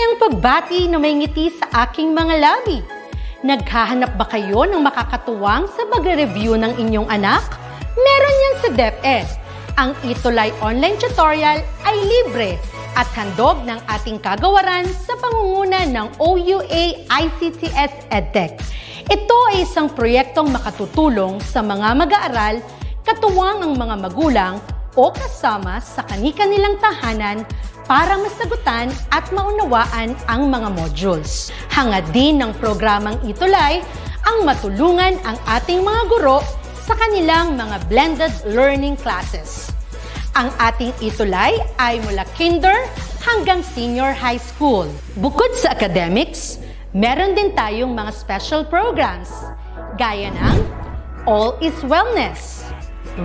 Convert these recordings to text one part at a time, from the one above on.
Masayang pagbati na may ngiti sa aking mga labi. Naghahanap ba kayo ng makakatuwang sa pag-review ng inyong anak? Meron yan sa DepEd. Ang ETUlay online tutorial ay libre at handog ng ating kagawaran sa pangunguna ng OUA ICTS EdTech. Ito ay isang proyektong makatutulong sa mga mag-aaral, katuwang ang mga magulang o kasama sa kani-kanilang tahanan para masagutan at maunawaan ang mga modules. Hangad din ng programang ETUlay ang matulungan ang ating mga guro sa kanilang mga blended learning classes. Ang ating ETUlay ay mula kinder hanggang senior high school. Bukod sa academics, meron din tayong mga special programs gaya ng All is Wellness,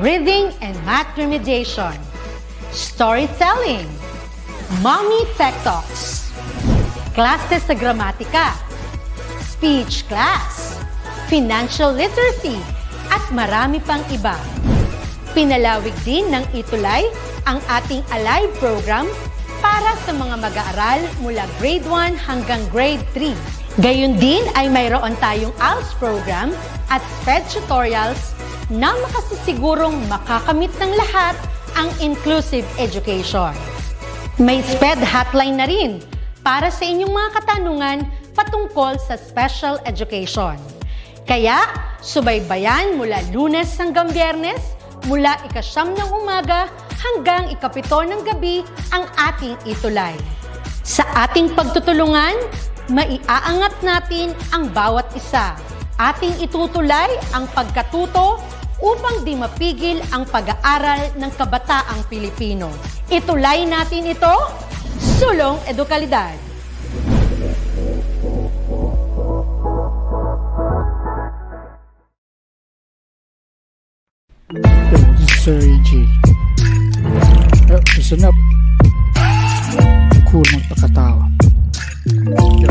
Reading and Math Remediation, Storytelling, Mommy TECHTALKS, Classes sa Gramatika, Speech Class, Financial Literacy, at marami pang iba. Pinalawig din ng ETUlay ang ating Alive program para sa mga mag-aaral mula grade 1 hanggang grade 3. Gayun din ay mayroon tayong ALS program at SPED tutorials na makasisigurong makakamit ng lahat ang inclusive education. May SPED hotline na rin para sa inyong mga katanungan patungkol sa special education. Kaya, subaybayan mula Lunes hanggang Biyernes, mula 9 ng umaga hanggang 7 ng gabi ang ating ETUlay. Sa ating pagtutulungan, maiaangat natin ang bawat isa. Ating itutulay ang pagkatuto upang di mapigil ang pag-aaral ng kabataang Pilipino. Itulay natin ito, sulong edukalidad. Yo, this is Sir AJ. Listen up. Cool magpakatawa. Yo.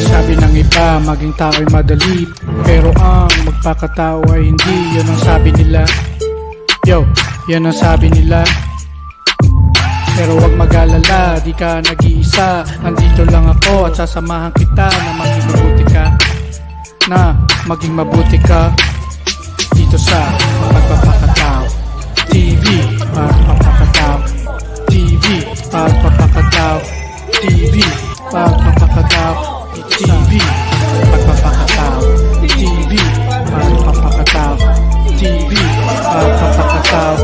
Sabi ng iba, maging tao ay madali, pero ang magpakatao ay hindi. Yan ang sabi nila. Yo, yan ang sabi nila. Pero wag mag-alala, di ka nag-iisa. Nandito lang ako at sasamahan kita na maging mabuti ka. Maging mabuti ka dito sa Pagpapakatao TV. Pagpapakatao TV. Pagpapakatao TV. Pagpapakatao TV. Pagpapakatao TV. Pagpapakatao TV. Pagpapakatao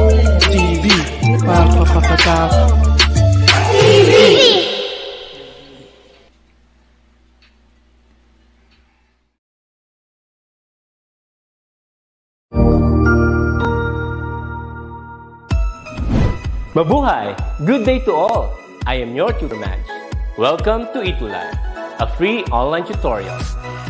TV. Pagpapakatao TV. Mabuhay! Good day to all! I am your tutor Madge. Welcome to ETUlay, a free online tutorial,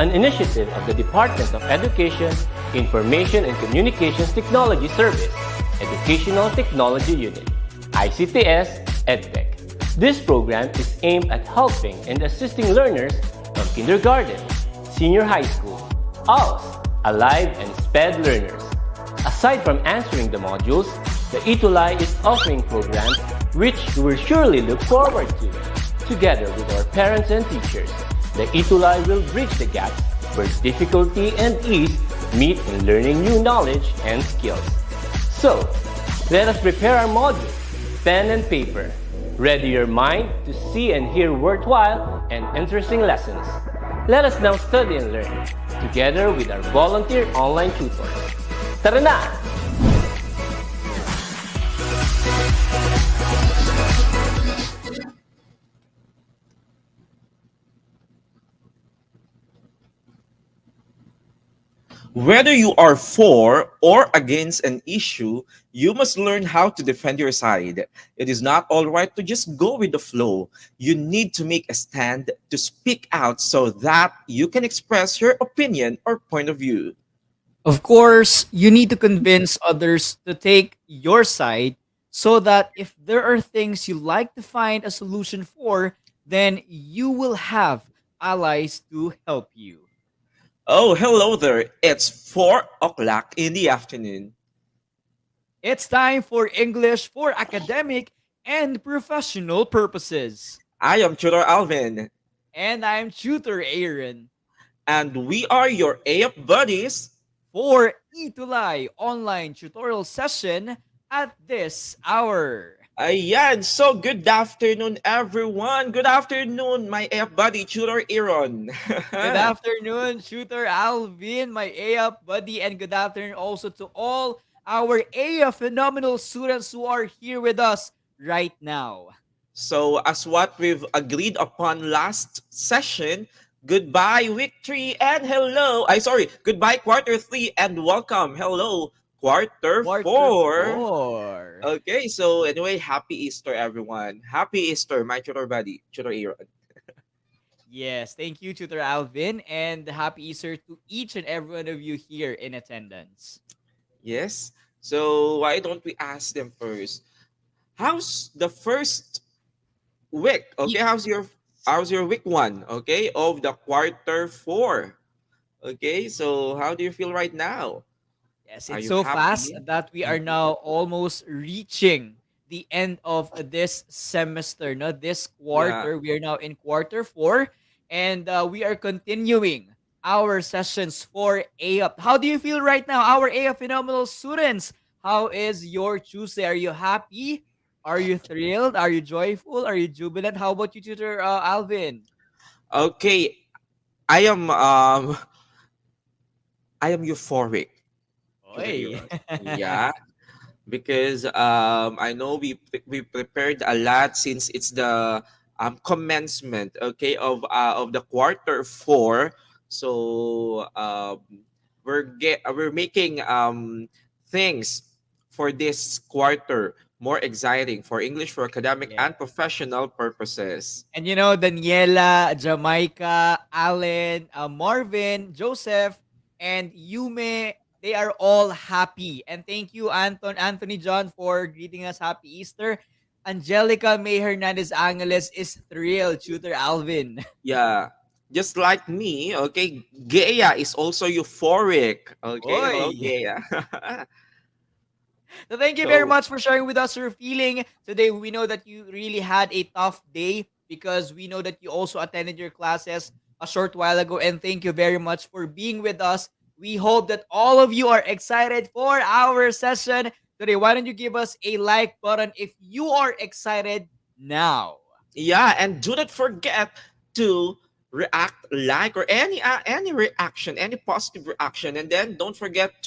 an initiative of the Department of Education, Information and Communications Technology Service, Educational Technology Unit, ICTS EdTech. This program is aimed at helping and assisting learners from kindergarten, senior high school, ALS, Alive, and SPED learners. Aside from answering the modules, the ETUlay is offering programs which you will surely look forward to. Together with our parents and teachers, the ETUlay will bridge the gaps where difficulty and ease meet in learning new knowledge and skills. So, let us prepare our modules, pen and paper. Ready your mind to see and hear worthwhile and interesting lessons. Let us now study and learn, together with our volunteer online tutors. Tara na! Whether you are for or against an issue, you must learn how to defend your side. It is not all right to just go with the flow. You need to make a stand, to speak out so that you can express your opinion or point of view. Of course, you need to convince others to take your side so that if there are things you like to find a solution for, then you will have allies to help you. Oh, hello there. It's 4 o'clock in the afternoon. It's time for English for Academic and professional purposes. I am Tutor Alvin, And I'm Tutor Aaron and we are your AF buddies. for ETUlay online tutorial session at this hour. Ayan, so good afternoon, everyone. Good afternoon, my AF buddy, Tutor Aaron. Good afternoon, Shooter Alvin, my AF buddy, and good afternoon also to all our AF phenomenal students who are here with us right now. So, as what we've agreed upon last session, goodbye week 3 and hello. Goodbye quarter 3 and welcome. Hello, quarter Quarter 4. 4. Okay, so anyway, happy Easter, everyone. Happy Easter, my tutor buddy, Tutor Aaron. Yes, thank you, Tutor Alvin, and happy Easter to each and every one of you here in attendance. Yes. So why don't we ask them first? How's the first week? Okay, how's your week 1? Okay, of the quarter 4. Okay, so how do you feel right now? Yes, Are it's you so fast happy? that we are Mhm. now almost reaching the end of this semester, no? This Yeah. quarter. We are now in quarter 4, and we are continuing our sessions for AUP. How do you feel right now, our AUP phenomenal students? How is your Tuesday? Are you happy? Are you thrilled? Are you joyful? Are you jubilant? How about you, Tutor Alvin? Okay, I am um I am euphoric, Tutor Oi. Aaron. Yeah, because I know we prepared a lot since it's the commencement, okay, of the quarter 4. So we're making things for this quarter more exciting for English for academic Yeah. and professional purposes. And Daniela, Jamaica, Allen, Marvin, Joseph, and Yume, they are all happy. And thank you, Anthony John, for greeting us happy Easter. Angelica May Hernandez Angeles is thrilled, Tutor Alvin. Yeah, just like me, okay, Gea is also euphoric. Okay, hello Oi! Gea. So thank you very So much for sharing with us your feeling today. We know that you really had a tough day because we know that you also attended your classes a short while ago. And thank you very much for being with us. We hope that all of you are excited for our session today. Why don't you give us a like button if you are excited now? yeah, and do not forget to react, like, or any reaction, any positive reaction, and then don't forget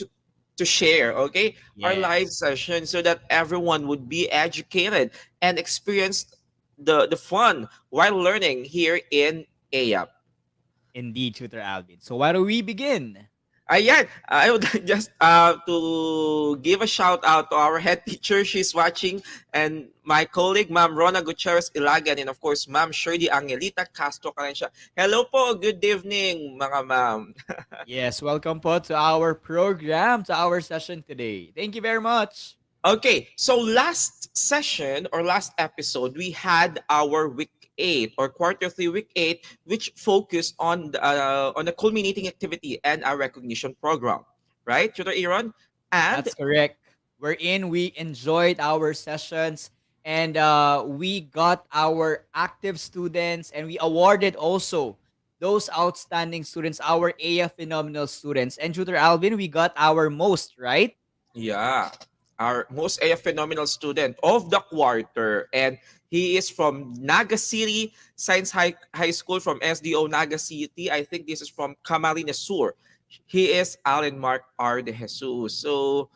to share, okay, our live Yes, session so that everyone would be educated and experience the fun while learning here in AAP. indeed, Tutor Alvin. So why don't we begin? Ayan, I would like just to give a shout out to our head teacher. She's watching, and my colleague, Ma'am Rona Gutierrez Ilagan, and of course, Ma'am Shirley Angelita Castro Calensya. Hello po, good evening, mga ma'am. Yes, welcome po to our program, to our session today. Thank you very much. Okay, so last session or last episode, we had our week 8 or quarter 3 week 8, which focused on the culminating activity and our recognition program, right, Tutor Aaron? And That's correct. Wherein we enjoyed our sessions and we got our active students and we awarded also those outstanding students, our AF phenomenal students. And Tutor Alvin, we got our most, right? yeah, our most AF phenomenal student of the quarter. And he is from Naga City Science High School from SDO Naga City. I think this is from Camarines Sur. He is Alan Mark R. de Jesus. So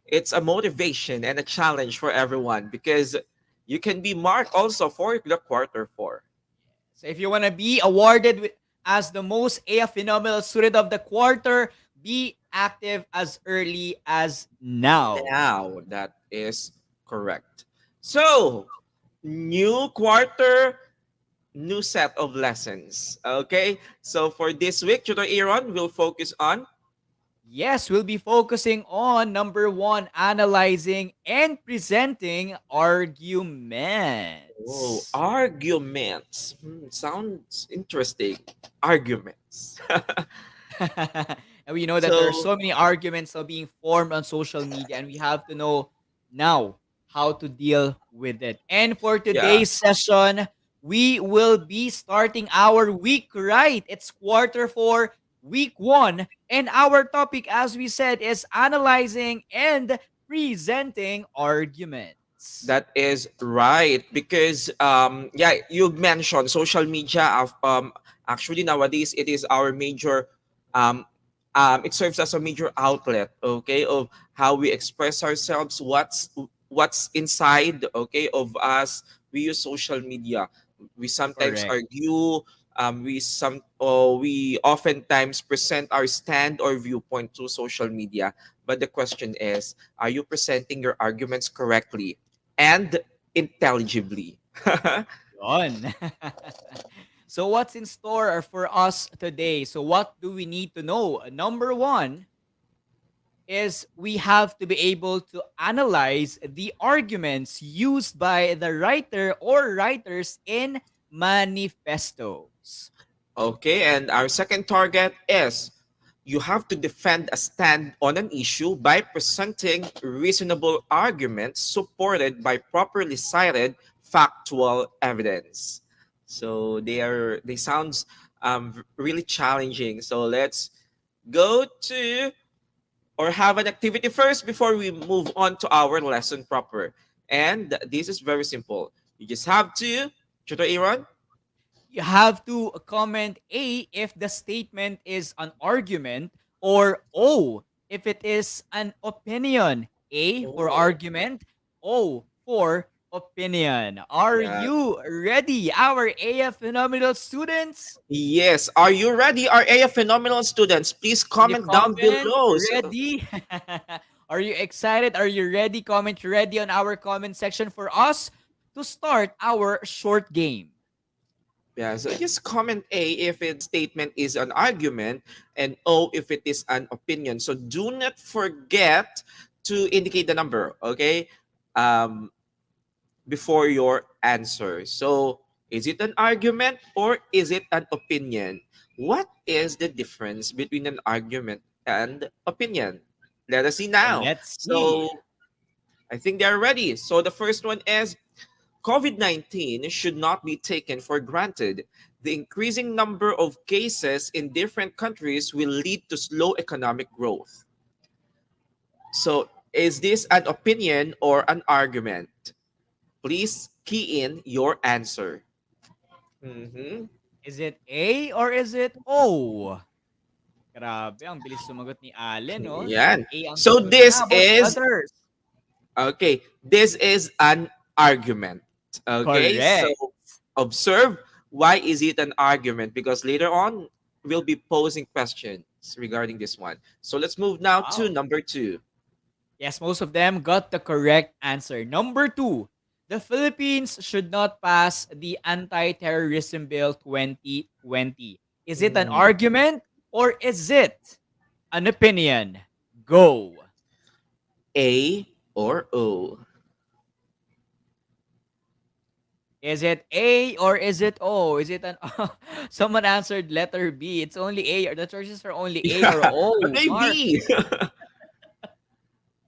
it's a motivation and a challenge for everyone because you can be marked also for the quarter 4. So if you want to be awarded as the most AF phenomenal student of the quarter, be active as early as now. Now, that is correct. So, new quarter, new set of lessons. Okay, so for this week, Tutor Aaron will focus on Yes, we'll be focusing on number 1, analyzing and presenting arguments. arguments. Sounds interesting. Arguments. And we know that there are So, so many arguments being formed on social media, and we have to know now how to deal with it. And for Yeah. today's session, we will be starting our week right. It's quarter 4, week 1. And our topic, as we said, is analyzing and presenting arguments. That is right because yeah, you mentioned social media actually nowadays it is our major um it serves as a major outlet, okay, of how we express ourselves, what's inside, okay, of us. We use social media. We sometimes Correct. argue, we oftentimes present our stand or viewpoint to social media, but the question is, are you presenting your arguments correctly and intelligibly? Yun. So what's in store for us today? So what do we need to know? Number 1 is we have to be able to analyze the arguments used by the writer or writers in manifestos. Okay, and our second target is you have to defend a stand on an issue by presenting reasonable arguments supported by properly cited factual evidence. So they sound really challenging. So let's go to or have an activity first before we move on to our lesson proper. And this is very simple. You just have to, Tutor Aaron? You have to comment A if the statement is an argument, or O if it is an opinion. A for Oh, argument, O for opinion. Are yeah. you ready, our AF phenomenal students? Yes. Are you ready? Our AF phenomenal students, please In the comment down comment, below. ready? Are you excited? Are you ready? Comment ready on our comment section for us to start our short game. Yeah, so just comment A if its statement is an argument and O if it is an opinion. So do not forget to indicate the number, okay? Um, Before your answer. So is it an argument or is it an opinion? What is the difference between an argument and opinion? Let us see now. Let's see. So I think they're ready. So the first one is COVID-19 should not be taken for granted. The increasing number of cases in different countries will lead to slow economic growth. So, is this an opinion or an argument? Please key in your answer. Mhm. Is it A or is it O? Grabe, ang bilis sumagot ni Allen, no? Yan. A ang So, sagot niya. this How about the is, others? okay, this is an argument. Okay, so Correct. observe why is it an argument because later on we'll be posing questions regarding this one. So let's move now to Wow. number 2. Yes, most of them got the correct answer. Number 2, the Philippines should not pass the Anti-Terrorism Bill 2020. Is it an Mm, argument or is it an opinion? Go. A or O? Is it A or is it O? Is it an someone answered letter B? It's only A, or the choices are only A or Yeah, O. Mark. maybe.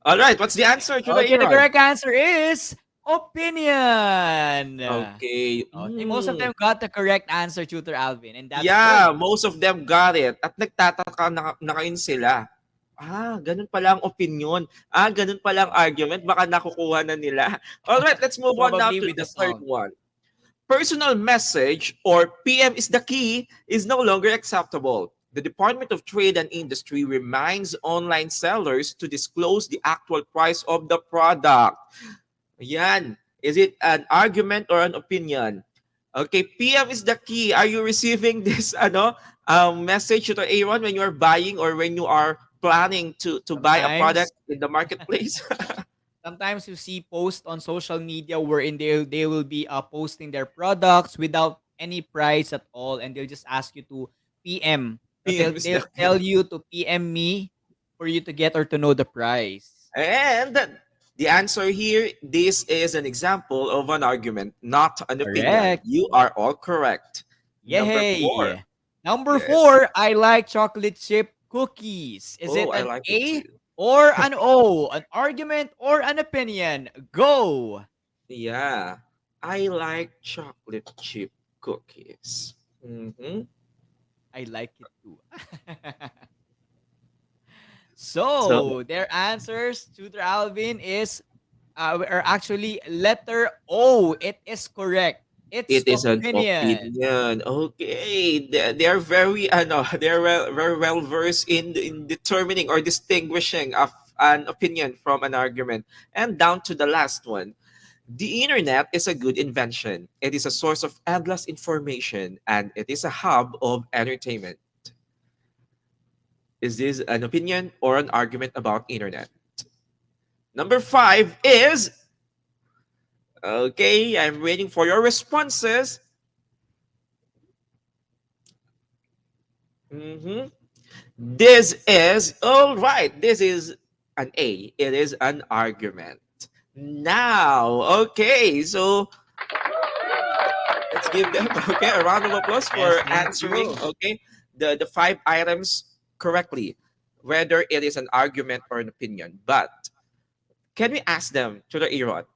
All right, what's the answer to the Okay, the Aaron? correct answer is opinion. Okay. Okay, most of them got the correct answer, Tutor Alvin, and that's good. Yeah, most of them got it. At nagtataka na kain sila. Ganun pala ang opinion. Ganun pala ang argument. Baka nakukuha na nila. All right, let's move on now Probably to with the the third sound. one. Personal message or PM is the key is no longer acceptable. The Department of Trade and Industry reminds online sellers to disclose the actual price of the product. Yan. Is it an argument or an opinion? Okay, PM is the key. Are you receiving this message to Aaron when you are buying or when you are planning to buy a Sometimes product in the marketplace? sometimes you see posts on social media wherein they will be posting their products without any price at all, and they'll just ask you to PM. So PM is the they'll tell you to PM me for you to get or to know the price. And the answer here, this is an example of an argument, not an opinion. Correct. You are all correct. Number 4. Yay! Number Yes. 4, I like chocolate chip cookies. Is Oh, it I an like it A too. or an O, an argument or an opinion. Go. Yeah. I like chocolate chip cookies. I like it too. So So their answers, Tutor Alvin, is are actually letter O. It is correct. It's it is an opinion. opinion. Okay, they are very they're very well versed in determining or distinguishing of an opinion from an argument. And down to the last one. The internet is a good invention. It is a source of endless information and it is a hub of entertainment. Is this an opinion or an argument about internet? Number 5 is okay, I'm waiting for your responses. Mhm. This is all right. This is an A. It is an argument. Now, okay, so let's give them okay a round of applause Yes, for thank answering you. okay the 5 items correctly, whether it is an argument or an opinion. But can we ask them to the Iran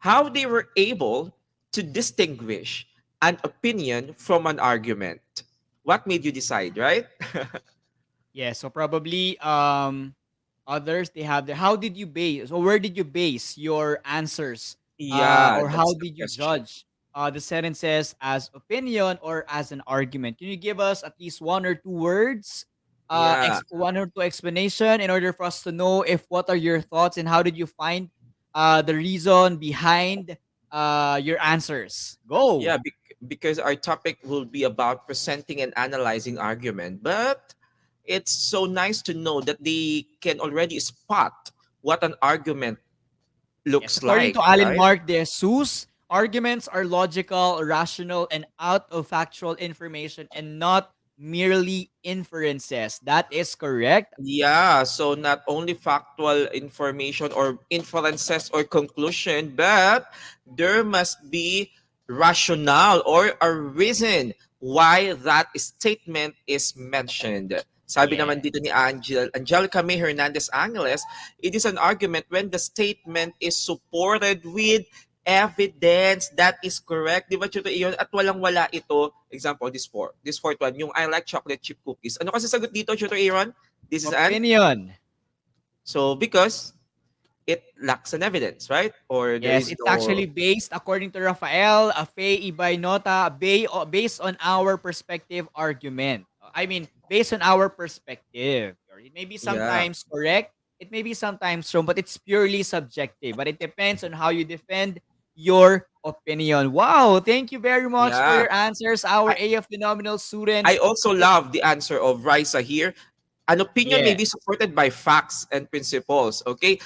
how they were able to distinguish an opinion from an argument? What made you decide, right? Yeah, so probably others they have the how did you base or where did you base your answers Yeah, or how that's the did you question. judge the sentences as opinion or as an argument? Can you give us at least one or two words, Yeah. one or two explanation in order for us to know if what are your thoughts and how did you find the reason behind your answers? Go. Yeah, because our topic will be about presenting and analyzing argument. But it's so nice to know that they can already spot what an argument Yes, looks according like, to Alan right? Mark de Jesus, arguments are logical, rational, and out of factual information and not merely inferences. That is correct. Yeah, so not only factual information or inferences or conclusion, but there must be rationale or a reason why that statement is mentioned. Sabi naman Yeah. dito ni Angelica May Hernandez Angeles, it is an argument when the statement is supported with evidence that is correct. Di ba, Chuto Iyon? At walang-wala ito. Example, this fourth one, yung I like chocolate chip cookies. Ano kasi sagot dito, Chuto Iyon? This is an Opinion. so because it lacks an evidence, right? Or there Yes, is it's no actually based, according to Rafael, Afe Ibaynota, based on our perspective argument. I mean, based on our perspective. Or it may be yeah, sometimes correct, it may be sometimes wrong, but it's purely subjective. But it depends on how you defend your opinion. Wow, thank you very much for yeah. your answers, our I AF Phenomenal I students. also love the answer of Raisa here. An opinion may Yeah. be supported by facts and principles. Okay,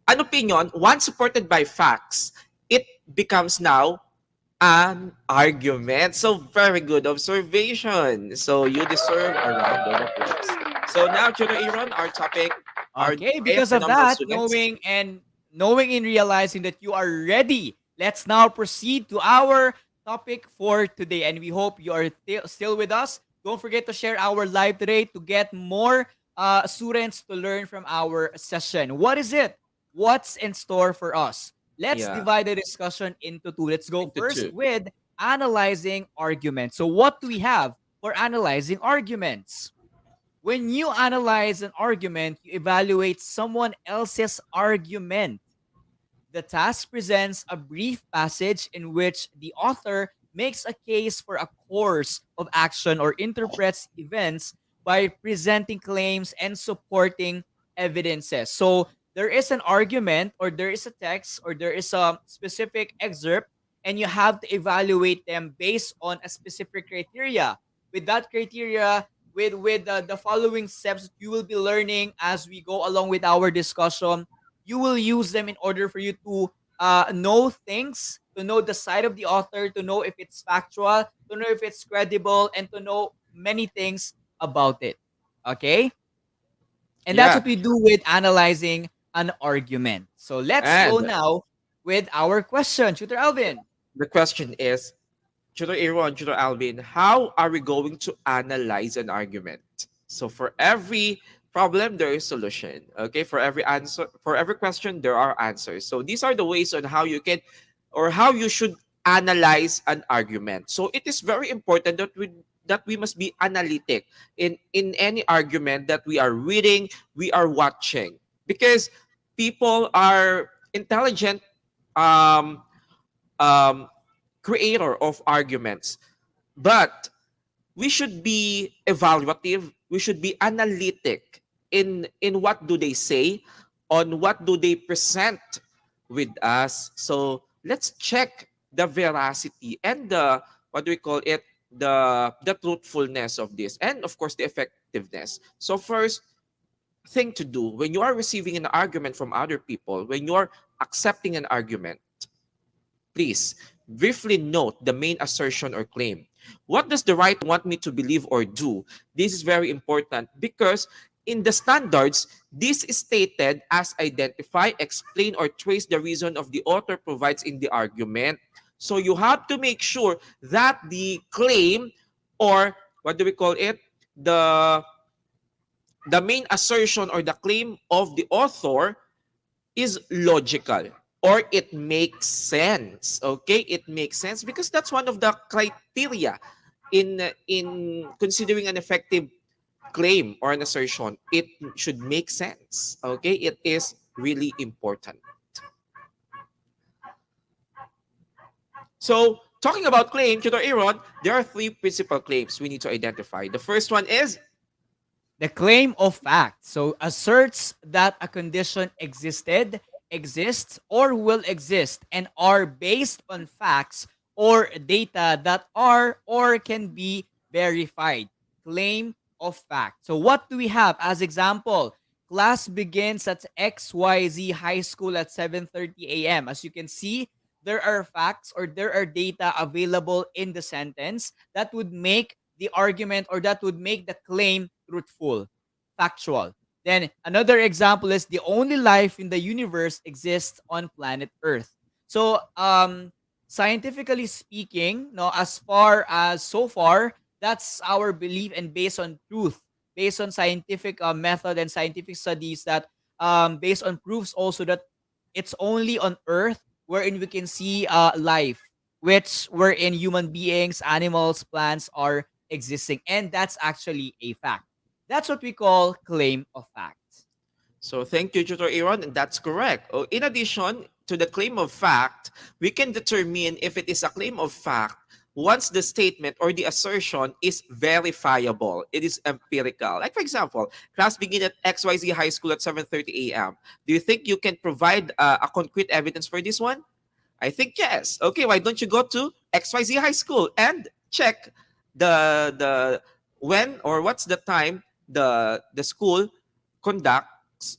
an opinion once supported by facts, it becomes now an argument. So very good observation. So you deserve a round of applause. So now, Tutor Aaron, our topic, our Okay, AF because of phenomenal that, students. knowing and realizing that you are ready, let's now proceed to our topic for today. And we hope you are still with us. Don't forget to share our live today to get more students to learn from our session. What is it? What's in store for us? Let's Yeah, divide the discussion into two. Let's go into first two. with analyzing arguments. So, what do we have for analyzing arguments? When you analyze an argument, you evaluate someone else's argument. The task presents a brief passage in which the author makes a case for a course of action or interprets events by presenting claims and supporting evidences. So there is an argument, or there is a text, or there is a specific excerpt, and you have to evaluate them based on a specific criteria. With that criteria, with the following steps that you will be learning as we go along with our discussion, you will use them in order for you to know things, to know the side of the author, to know if it's factual, to know if it's credible, and to know many things about it. Okay? And that's Yeah, what we do with analyzing an argument. So let's go and now with our question. Tutor Alvin. the question is, Tutor Aaron, Tutor Alvin, how are we going to analyze an argument? So problem, there is solution. Okay, for every answer, for every question, there are answers. So these are the ways on how you can, or how you should analyze an argument. So it is very important that we must be analytic in any argument that we are reading, we are watching, because people are intelligent um, um, creator of arguments, but we should be evaluative, we should be analytic in what do they say, on what do they present with us. So let's check the veracity and the, what do we call it, the truthfulness of this, and of course the effectiveness. So first thing to do when you are receiving an argument from other people, when you are accepting an argument, please briefly note the main assertion or claim. What does the writer want me to believe or do? This is very important because in the standards, this is stated as identify, explain, or trace the reason of the author provides in the argument. So you have to make sure that the claim, or what do we call it, the main assertion or the claim of the author is logical, or it makes sense. Okay, it makes sense because that's one of the criteria in considering an effective claim or an assertion. It should make sense. Okay, it is really important. So talking about claim, Tutor Aaron, there are three principal claims we need to identify. The first one is The claim of fact. So asserts that a condition existed, exists, or will exist and are based on facts or data that are or can be verified. Claim of fact. So what do we have as example? Class begins at XYZ High School at 7:30 a.m. As you can see, there are facts or there are data available in the sentence that would make the argument or that would make the claim truthful, factual. Then another example is the only life in the universe exists on planet Earth. So, scientifically speaking, no, as far as so far, that's our belief and based on truth, based on scientific method and scientific studies that based on proofs also that it's only on Earth wherein we can see life, which wherein human beings, animals, plants are existing, and that's actually a fact. That's what we call claim of fact. so. Thank you, Tutor Aaron, and that's correct. Oh, in addition to the claim of fact, we can determine if it is a claim of fact once the statement or the assertion is verifiable. It is empirical. Like for example, class begin at XYZ High School at 7:30 a.m. Do you think you can provide a concrete evidence for this one? I think yes. Okay, why don't you go to XYZ High School and check the when or what's the time the school conducts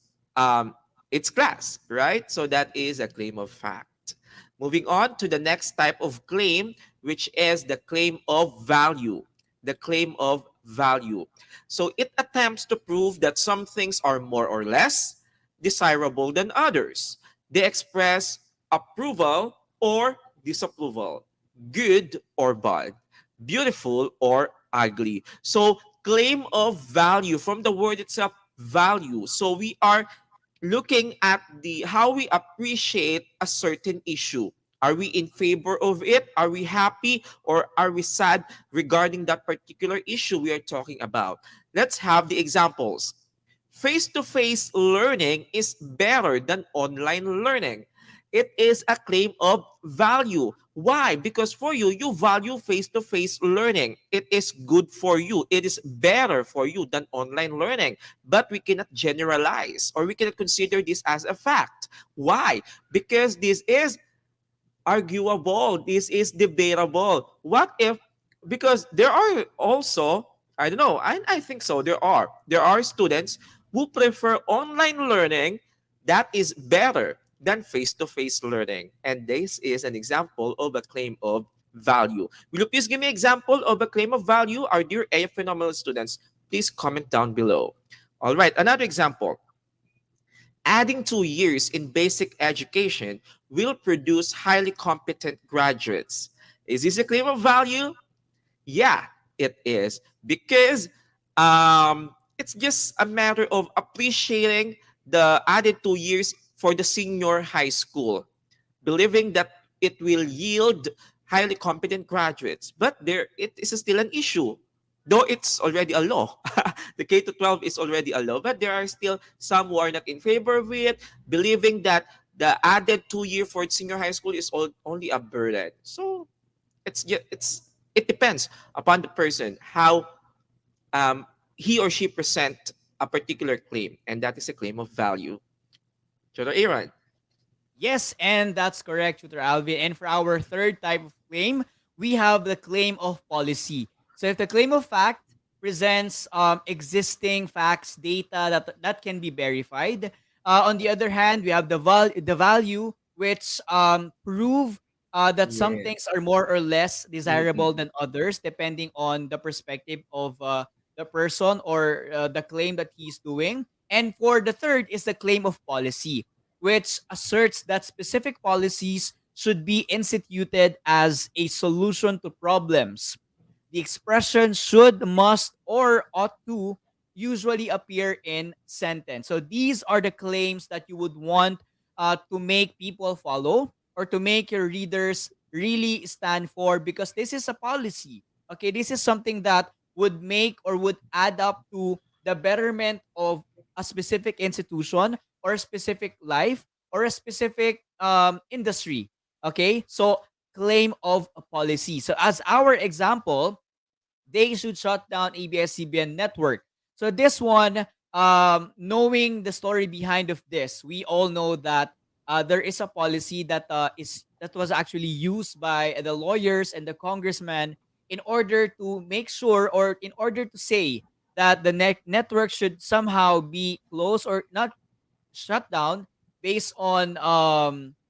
its class, right? So that is a claim of fact. Moving on to the next type of claim, which is the claim of value. The claim of value. So it attempts to prove that some things are more or less desirable than others. They express approval or disapproval, good or bad, beautiful or ugly. So claim of value, from the word itself, value. So we are looking at the how we appreciate a certain issue. Are we in favor of it? Are we happy or are we sad regarding that particular issue we are talking about? Let's have the examples. Face-to-face learning is better than online learning. It is a claim of value. Why? Because for you, you value face-to-face learning. It is good for you. It is better for you than online learning. But we cannot generalize or we cannot consider this as a fact. Why? Because this is arguable. This is debatable. What if, because there are also, I don't know, I think so, there are students who prefer online learning that is better than face-to-face learning. And this is an example of a claim of value. Will you please give me an example of a claim of value? Our dear A phenomenal students, please comment down below. All right, another example. Adding 2 years in basic education will produce highly competent graduates. Is this a claim of value? Yeah, it is. Because it's just a matter of appreciating the added 2 years for the senior high school, believing that it will yield highly competent graduates. But there, it is still an issue. Though it's already a law, the K to 12 is already a law, but there are still some who are not in favor of it, believing that the added 2 year for senior high school is only a burden. So it depends upon the person how um, he or she present a particular claim, and that is a claim of value. Tutor Aaron. Yes, and that's correct, Tutor Alvin. And for our third type of claim, we have the claim of policy. So if the claim of fact presents existing facts, data that can be verified. On the other hand, we have the value, which prove that some Yeah. things are more or less desirable Mm-mm. than others, depending on the perspective of the person or the claim that he's doing. And for the third is the claim of policy, which asserts that specific policies should be instituted as a solution to problems. The expression should, must, or ought to usually appear in sentence. So these are the claims that you would want to make people follow or to make your readers really stand for, because this is a policy. Okay, this is something that would make or would add up to the betterment of a specific institution or a specific life or a specific industry. Okay, so claim of a policy. So as our example, they should shut down ABS-CBN network. So this one, knowing the story behind of this, we all know that there is a policy that was actually used by the lawyers and the congressman in order to make sure, or in order to say that the network should somehow be closed or not shut down based on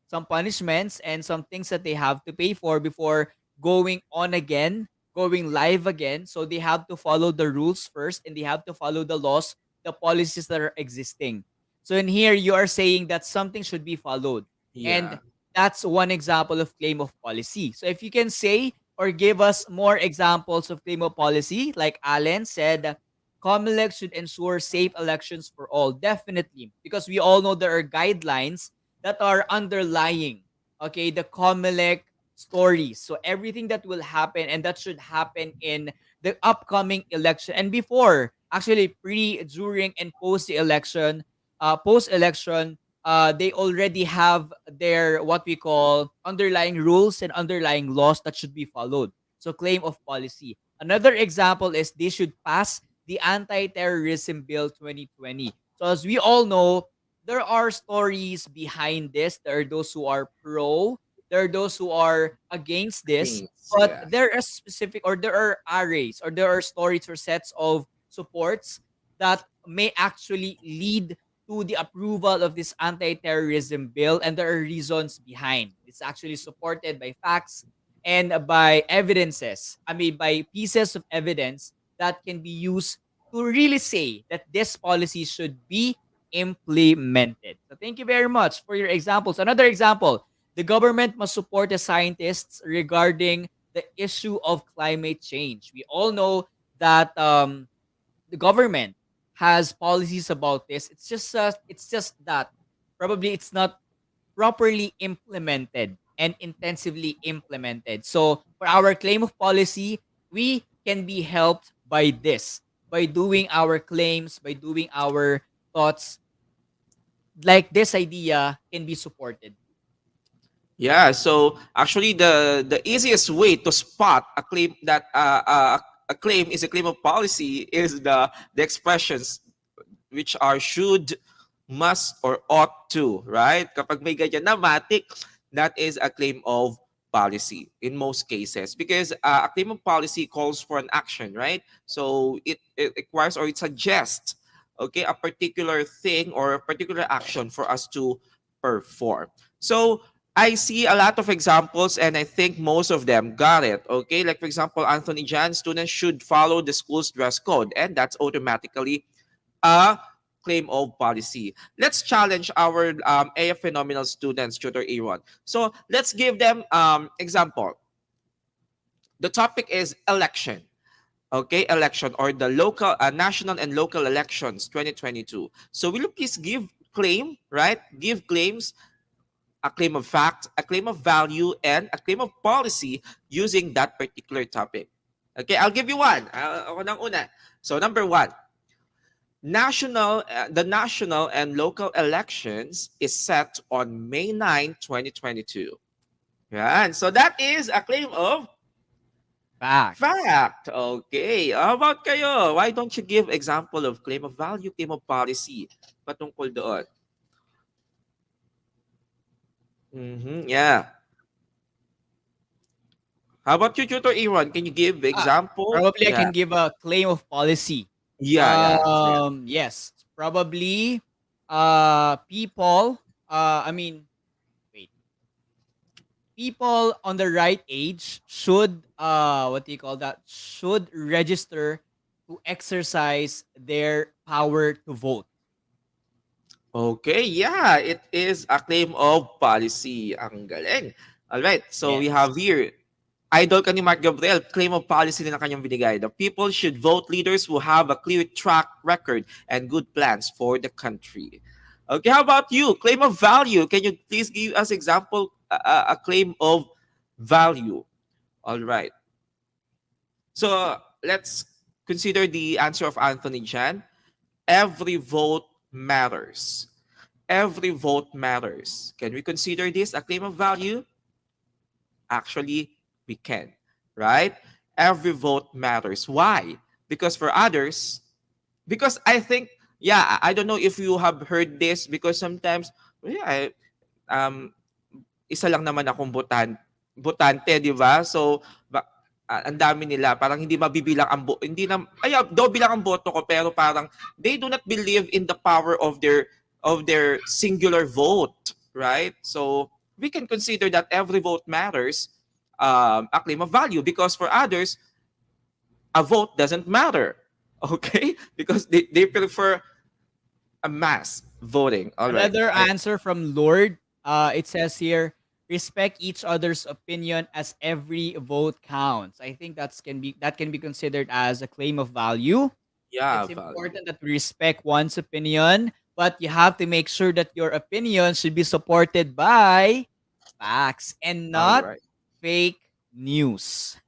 some punishments and some things that they have to pay for before going on again, going live again. So they have to follow the rules first, and they have to follow the laws, the policies that are existing. So in here, you are saying that something should be followed. Yeah. And that's one example of claim of policy. So if you can say or give us more examples of claim of policy, like Allen said, COMELEC should ensure safe elections for all. Definitely. Because we all know there are guidelines that are underlying, okay, the COMELEC stories. So everything that will happen and that should happen in the upcoming election and before, actually pre, during, and post the election, post-election, they already have their what we call underlying rules and underlying laws that should be followed. So claim of policy. Another example is they should pass the Anti-Terrorism Bill 2020. So as we all know, there are stories behind this. There are those who are pro, there are those who are against this, Things. but Yeah. there are specific, or there are arrays, or there are stories or sets of supports that may actually lead to the approval of this anti-terrorism bill, and there are reasons behind. It's actually supported by facts and by evidences. I mean, by pieces of evidence that can be used to really say that this policy should be implemented. So thank you very much for your examples. Another example, the government must support the scientists regarding the issue of climate change. We all know that the government has policies about this. It's just that probably it's not properly implemented and intensively implemented. So for our claim of policy, we can be helped by this, by doing our claims, by doing our thoughts, like this idea can be supported. Yeah. So actually, the easiest way to spot a claim that a claim is a claim of policy is the expressions which are should, must, or ought to, right? Kapag may ganyan na matik, that is a claim of policy in most cases, because a claim of policy calls for an action, right? So it requires or it suggests, okay, a particular thing or a particular action for us to perform. So I see a lot of examples and I think most of them got it. Okay, like for example, Anthony Jan, students should follow the school's dress code, and that's automatically a claim of policy. Let's challenge our AF phenomenal students, tutor Aaron. So let's give them example. The topic is election. okay, election, or the local, national and local elections 2022. So will you please give claim, right? Give claims, a claim of fact, a claim of value, and a claim of policy using that particular topic. Okay, I'll give you one. Ako nang una. So number one, the national and local elections is set on May 9, 2022. Yan. So that is a claim of Facts. fact. Okay. How about kayo? Why don't you give example of claim of value, claim of policy patungkol doon? Yeah. How about you, Tutor Iwan? Can you give Ah, example? probably I Yeah. can give a claim of policy. Yeah. Yes, probably people I mean, wait. People on the right age should what do you call that? Should register to exercise their power to vote. Okay, yeah, it is a claim of policy. Ang galing. All right, so we Yes. have here, idol ka ni Mark Gabriel, claim of policy din ang kanyang binigay. The people should vote leaders who have a clear track record and good plans for the country. Okay, how about you? Claim of value. Can you please give us example, a claim of value? All right. So let's consider the answer of Anthony Chan. Every vote matters. Every vote matters. Can we consider this a claim of value? Actually, we can, right? Every vote matters. Why? Because for others, because I think, yeah, I don't know if you have heard this, because sometimes, well, yeah, um, isa lang naman akong botante, di ba? So, ang dami nila, parang hindi mabibilang ang hindi na, ay, doble lang ang boto ko, pero parang they do not believe in the power of their singular vote, right? So, we can consider that every vote matters, a claim of value, because for others, a vote doesn't matter, okay? Because they prefer a mass voting. All right. Another answer from Lord. It says here, respect each other's opinion as every vote counts. I think that can be considered as a claim of value. Yeah, It's value. important that we respect one's opinion, but you have to make sure that your opinion should be supported by facts and All not right. fake news.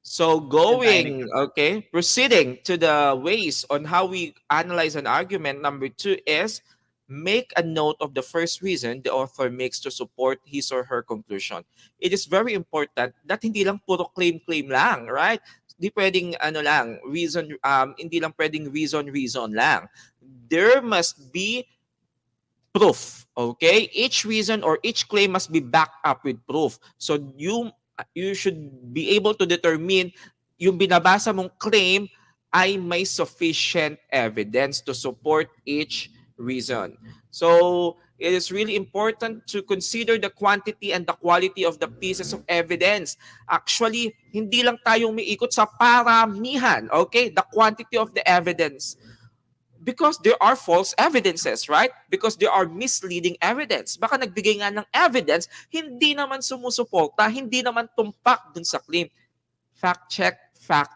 So Divided. going, okay, proceeding to the ways on how we analyze an argument. Number two is make a note of the first reason the author makes to support his or her conclusion. It is very important that hindi lang puro claim lang, right? Hindi pwedeng ano lang, reason, hindi lang pwedeng reason lang. There must be proof. Okay, each reason or each claim must be backed up with proof. So you should be able to determine yung binabasa mong claim ay may sufficient evidence to support each reason. So it is really important to consider the quantity and the quality of the pieces of evidence. Actually, hindi lang tayong miikot sa paramihan, okay? The quantity of the evidence. Because there are false evidences, right? Because there are misleading evidence. Baka nagbigay nga ng evidence, hindi naman sumusuporta, hindi naman tumpak dun sa claim. Fact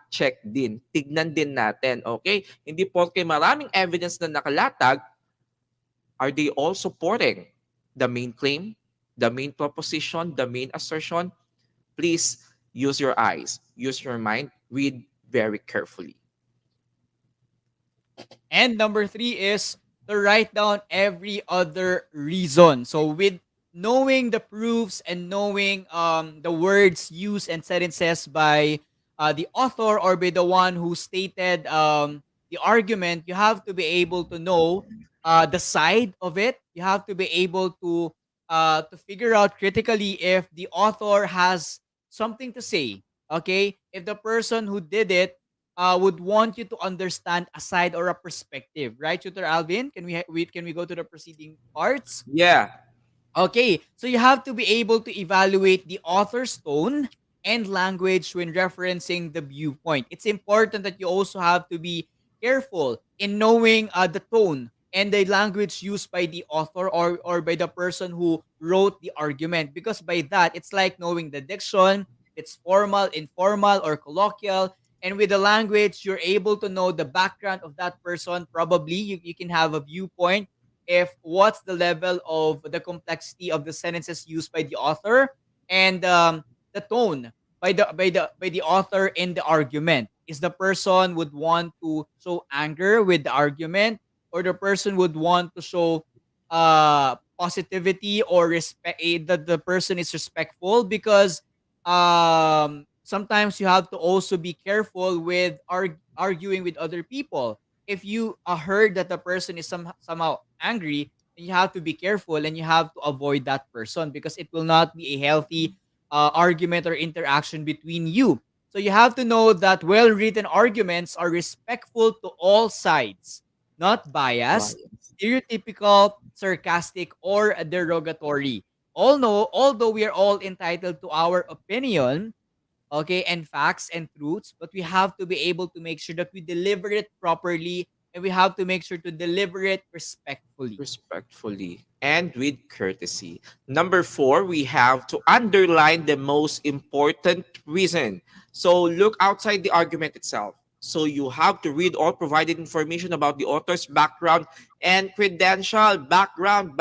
check din. Tignan din natin, okay? Hindi porke maraming evidence na nakalatag, are they all supporting the main claim, the main proposition, the main assertion? Please use your eyes, use your mind, read very carefully. And number three is to write down every other reason. So with knowing the proofs and knowing the words used and sentences by the author or by the one who stated the argument, you have to be able to know the side of it. You have to be able to figure out critically if the author has something to say. Okay, if the person who did it would want you to understand a side or a perspective, right, Tutor Alvin? Can we go to the preceding parts? Yeah. Okay, so you have to be able to evaluate the author's tone and language when referencing the viewpoint. It's important that you also have to be careful in knowing the tone and the language used by the author or by the person who wrote the argument, because by that it's like knowing the diction, it's formal, informal, or colloquial. And with the language, you're able to know the background of that person. Probably you can have a viewpoint if what's the level of the complexity of the sentences used by the author, and the tone by the author in the argument. Is the person would want to show anger with the argument, or the person would want to show positivity or respect, that the person is respectful? Because sometimes you have to also be careful with arguing with other people. If you heard that the person is somehow angry, then you have to be careful and you have to avoid that person, because it will not be a healthy argument or interaction between you. So you have to know that well written arguments are respectful to all sides, not biased, stereotypical, sarcastic, or derogatory. Although we are all entitled to our opinion, okay, and facts and truths, but we have to be able to make sure that we deliver it properly, and we have to make sure to deliver it respectfully. Respectfully and with courtesy. Number 4, we have to underline the most important reason. So look outside the argument itself. So you have to read all provided information about the author's background and credential. Background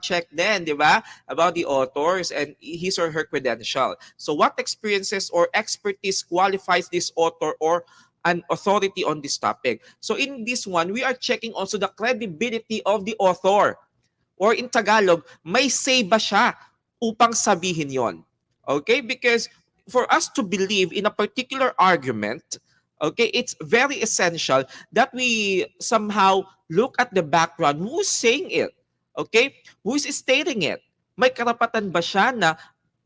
check then, di ba? About the authors and his or her credential. So what experiences or expertise qualifies this author or an authority on this topic? So in this one, we are checking also the credibility of the author. Or in Tagalog, may say ba siya upang sabihin yon? Okay? Because for us to believe in a particular argument, okay, it's very essential that we somehow look at the background. Who's saying it? Okay? Who is stating it? May karapatan ba siya na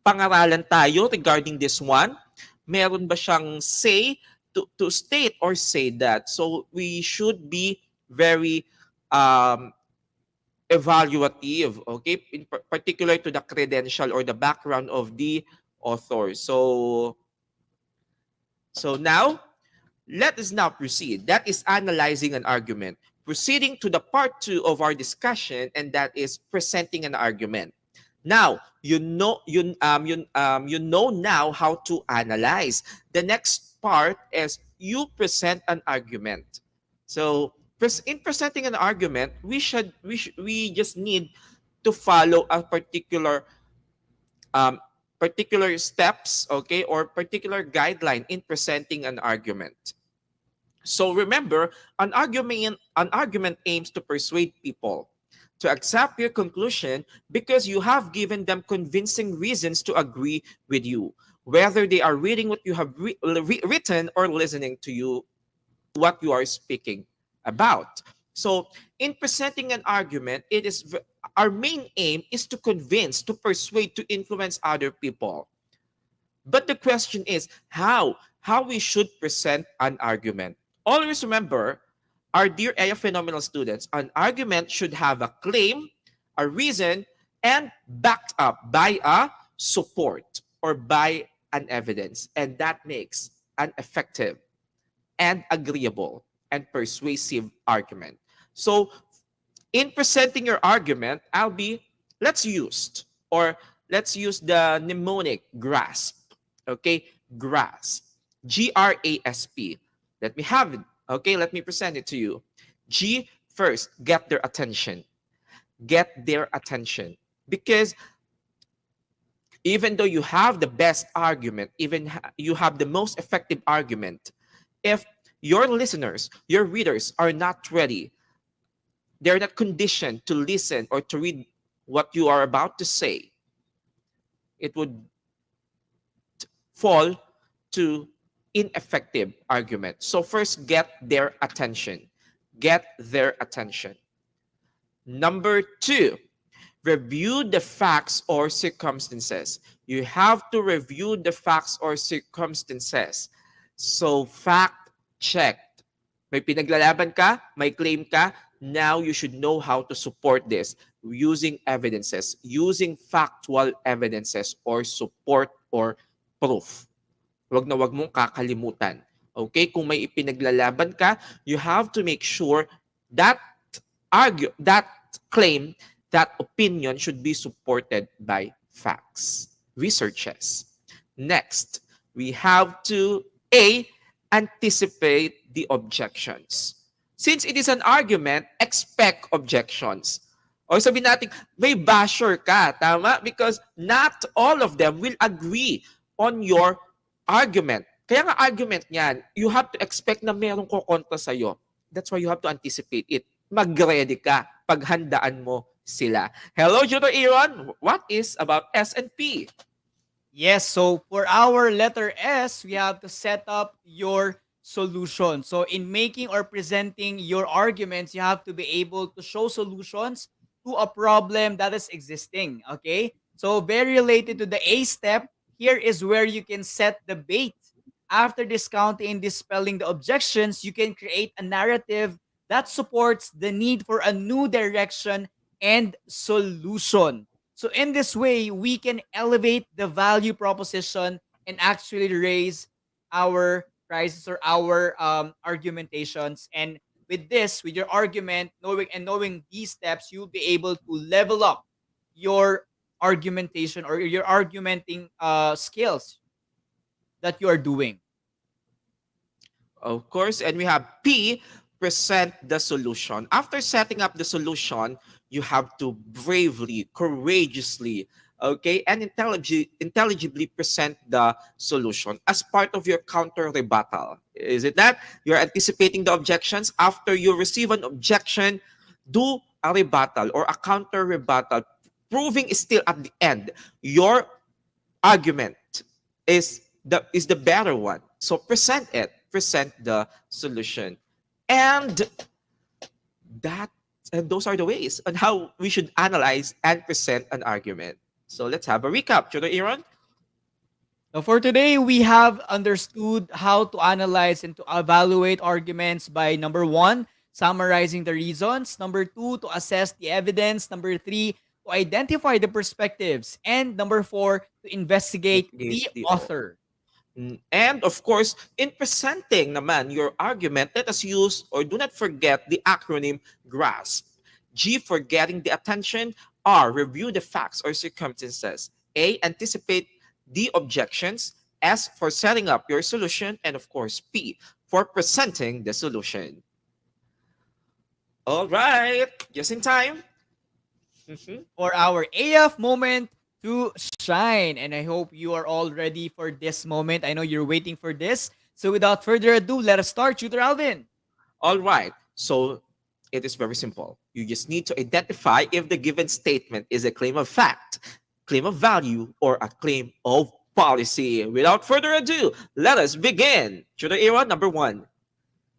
pangaralan tayo regarding this one? Meron ba siyang say to state or say that? So we should be very evaluative, okay, in particular to the credential or the background of the author. So now, let us now proceed. That is analyzing an argument. Proceeding to the part 2 of our discussion, and that is presenting an argument. Now, you know now how to analyze. The next part is you present an argument. So in presenting an argument, we just need to follow a particular steps, okay, or particular guideline in presenting an argument. So remember, an argument aims to persuade people to accept your conclusion because you have given them convincing reasons to agree with you, whether they are reading what you have written or listening to you, what you are speaking about. So in presenting an argument, our main aim is to convince, to persuade, to influence other people. But the question is how we should present an argument. Always remember, our dear AI phenomenal students, an argument should have a claim, a reason, and backed up by a support or by an evidence. And that makes an effective and agreeable and persuasive argument. So in presenting your argument, let's use the mnemonic GRASP. Okay, GRASP. GRASP. Let me have it. Okay, let me present it to you. G, first, get their attention. Get their attention. Because even though you have the best argument, you have the most effective argument, if your listeners, your readers are not ready, they're not conditioned to listen or to read what you are about to say, it would fall to ineffective argument. So first, get their attention. Get their attention. Number 2, review the facts or circumstances. You have to review the facts or circumstances. So fact checked. May pinaglalaban ka, may claim ka, now you should know how to support this using evidences, using factual evidences or support or proof. Wag na wag mong kakalimutan. Okay? Kung may ipinaglalaban ka, you have to make sure that claim, that opinion should be supported by facts, researches. Next, we have to anticipate the objections. Since it is an argument, expect objections. O sabihin natin, may basher ka, tama? Because not all of them will agree on your argument. Kaya nga argument niyan, you have to expect na merong kokontra sa'yo. That's why you have to anticipate it. Mag-ready ka. Paghandaan mo sila. Hello, Judo Aaron. What is about S and P? Yes, so for our letter S, we have to set up your solution. So in making or presenting your arguments, you have to be able to show solutions to a problem that is existing. Okay? So very related to the A step, here is where you can set the bait. After discounting and dispelling the objections, you can create a narrative that supports the need for a new direction and solution. So in this way, we can elevate the value proposition and actually raise our prices or our argumentations. And with this, with your argument, knowing these steps, you'll be able to level up your argumentation or your argumenting skills that you are doing. Of course, and we have P, present the solution. After setting up the solution, you have to bravely, courageously, okay, and intelligibly present the solution as part of your counter rebuttal. Is it that? You're anticipating the objections. After you receive an objection, do a rebuttal or a counter rebuttal, proving still at the end your argument is the better one. So present it, present the solution. And those are the ways on how we should analyze and present an argument. So let's have a recap. Judo Aaron? So for today, we have understood how to analyze and to evaluate arguments by number 1, summarizing the reasons, number 2, to assess the evidence, number 3, to identify the perspectives, and number 4, to investigate the author. And of course, in presenting naman your argument, let us use or do not forget the acronym GRASP. G for getting the attention, R, review the facts or circumstances, A, anticipate the objections, S for setting up your solution, and of course, P for presenting the solution. All right, just in time. For our AF moment to shine. And I hope you are all ready for this moment. I know you're waiting for this. So without further ado, let us start. Tutor Alvin. All right. So it is very simple. You just need to identify if the given statement is a claim of fact, claim of value, or a claim of policy. Without further ado, let us begin. Tutor Era, number 1.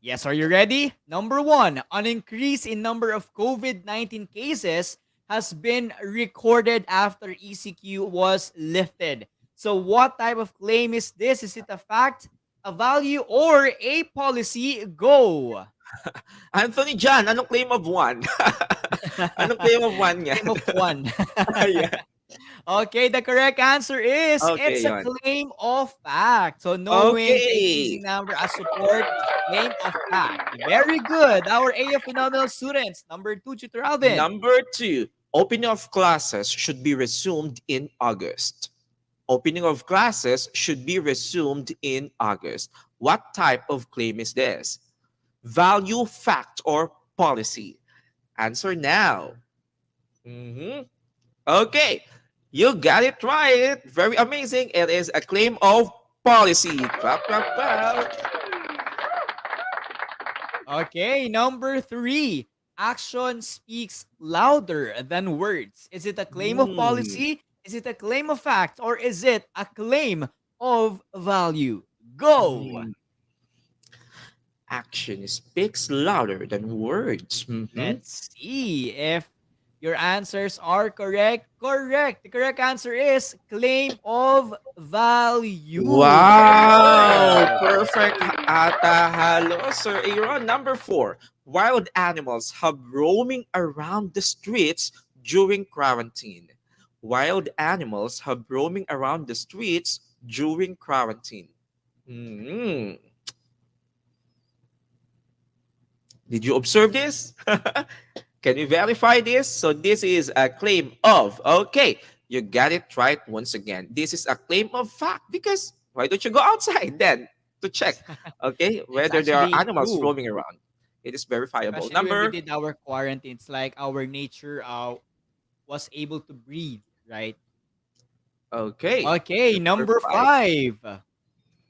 Yes, are you ready? Number 1, an increase in number of COVID-19 cases has been recorded after ECQ was lifted. So what type of claim is this? Is it a fact, a value, or a policy? Go! Anthony John, anong claim of 1? Anong claim of 1 niya? Claim of 1. Yeah. Okay, the correct answer is it's a claim of fact. So knowing the increasing number as support, claim of fact. Very good. Our AF phenomenal students. Number 2, Tutor Alvin. Number 2, opening of classes should be resumed in August. Opening of classes should be resumed in August. What type of claim is this? Value, fact, or policy? Answer now. Okay. You got it right. Very amazing. It is a claim of policy. Clap, clap, clap. Okay, number 3. Action speaks louder than words. Is it a claim of policy? Is it a claim of fact? Or is it a claim of value? Go! Action speaks louder than words. Let's see if your answers are correct. Correct. The correct answer is claim of value. Wow! Perfect. Atahalo, Sir Aaron. Number 4. Wild animals have roaming around the streets during quarantine. Wild animals have roaming around the streets during quarantine. Did you observe this? Can you verify this? So this is a claim of. Okay, you got it right once again. This is a claim of fact because why don't you go outside then? to check, okay, whether there are actually animals true. roaming around. It is verifiable. Especially when we Number, did our quarantine, it's like our nature was able to breathe, right? okay, Okay, number number 5. 5.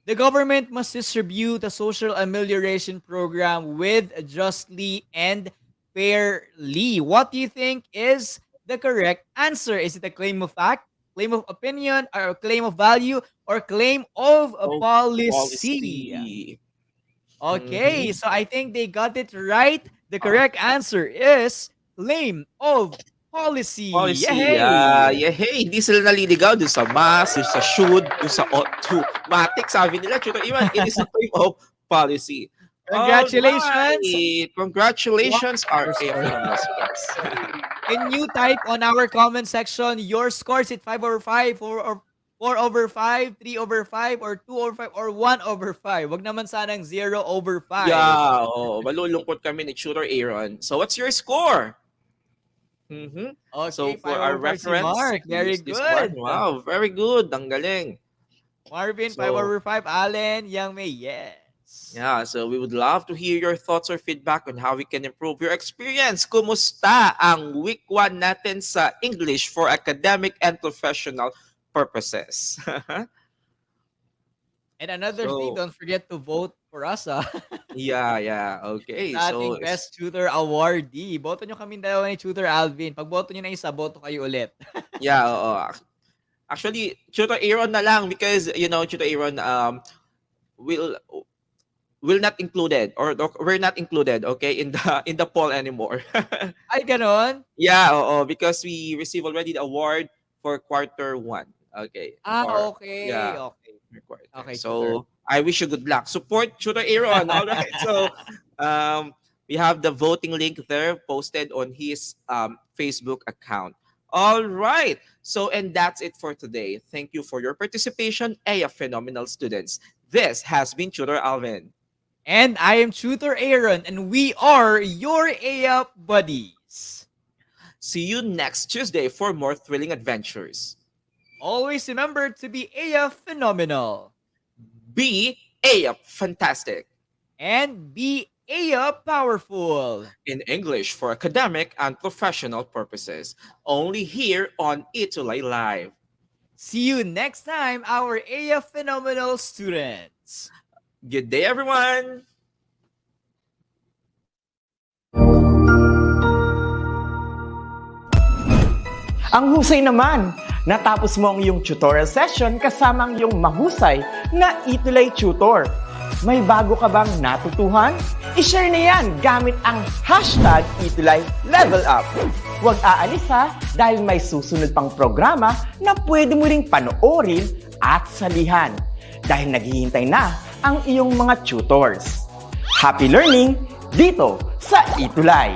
The government must distribute the Social Amelioration Program with justly and fairly. What do you think is the correct answer? Is it a claim of fact, claim of opinion, or a claim of value, or claim of a Oh, policy? policy. Okay, Mhm. so I think they got it right. The correct answer is claim of policy. Policy, Yay! yeah, hey, hindi sila naliligaw dun sa mass, dun sa should, dun sa ought to. Matik, sabi nila, Tutor Iman, it is a claim of policy. All Congratulations! right. Congratulations, our Your score. phenomenal students. Can you type on our comment section your scores at 5 over 5, 4 over 5, 3 over 5, or 2 over 5, or 1 over 5? Wag naman sanang 0 over 5. Yeah, oh, malulungkot kami ni Tutor Aaron. So what's your score? Mhm. So Okay, for 5 our over 5 si reference, Mark. Very use this one. good. Wow, very good. Ang galing. Marvin, 5 So, over 5. Allen, Young May, yes. yeah, so we would love to hear your thoughts or feedback on how we can improve your experience. Kumusta ang week 1 natin sa English for academic and professional purposes? And another thing, So, don't forget to vote for us, yeah, okay. sa So, ating Best Tutor Awardee. Boto nyo kaming dalawa ni Tutor Alvin. Pag boto nyo na isa, boto kayo ulit. yeah, oo. Actually, Tutor Aaron na lang because, Tutor Aaron will not included or we're not included, okay, in the poll anymore. Ay, ganon? Yeah, because we received already the award for quarter 1. Okay. Or, Okay. yeah, Okay. quarter. Okay, Tutor. So I wish you good luck. Support Tutor Aaron. All right. So we have the voting link there posted on his Facebook account. All right. So, and that's it for today. Thank you for your participation, phenomenal students. This has been Tutor Alvin. And I am Tutor Aaron, and we are your AAP buddies. See you next Tuesday for more thrilling adventures. Always remember to be AAP phenomenal. Be fantastic. And be AAP powerful. In English for academic and professional purposes. Only here on ETUlay Live. See you next time, our AAP phenomenal students. Good day, everyone! Ang husay naman! Natapos mo ang iyong tutorial session kasama ang iyong mahusay na ETUlay tutor. May bago ka bang natutuhan? I-share na yan gamit ang hashtag #ETUlayLevelUp. Huwag aalis ha dahil may susunod pang programa na pwede mo ring panoorin at salihan dahil naghihintay na ang iyong mga tutors. Happy learning dito sa ETUlay!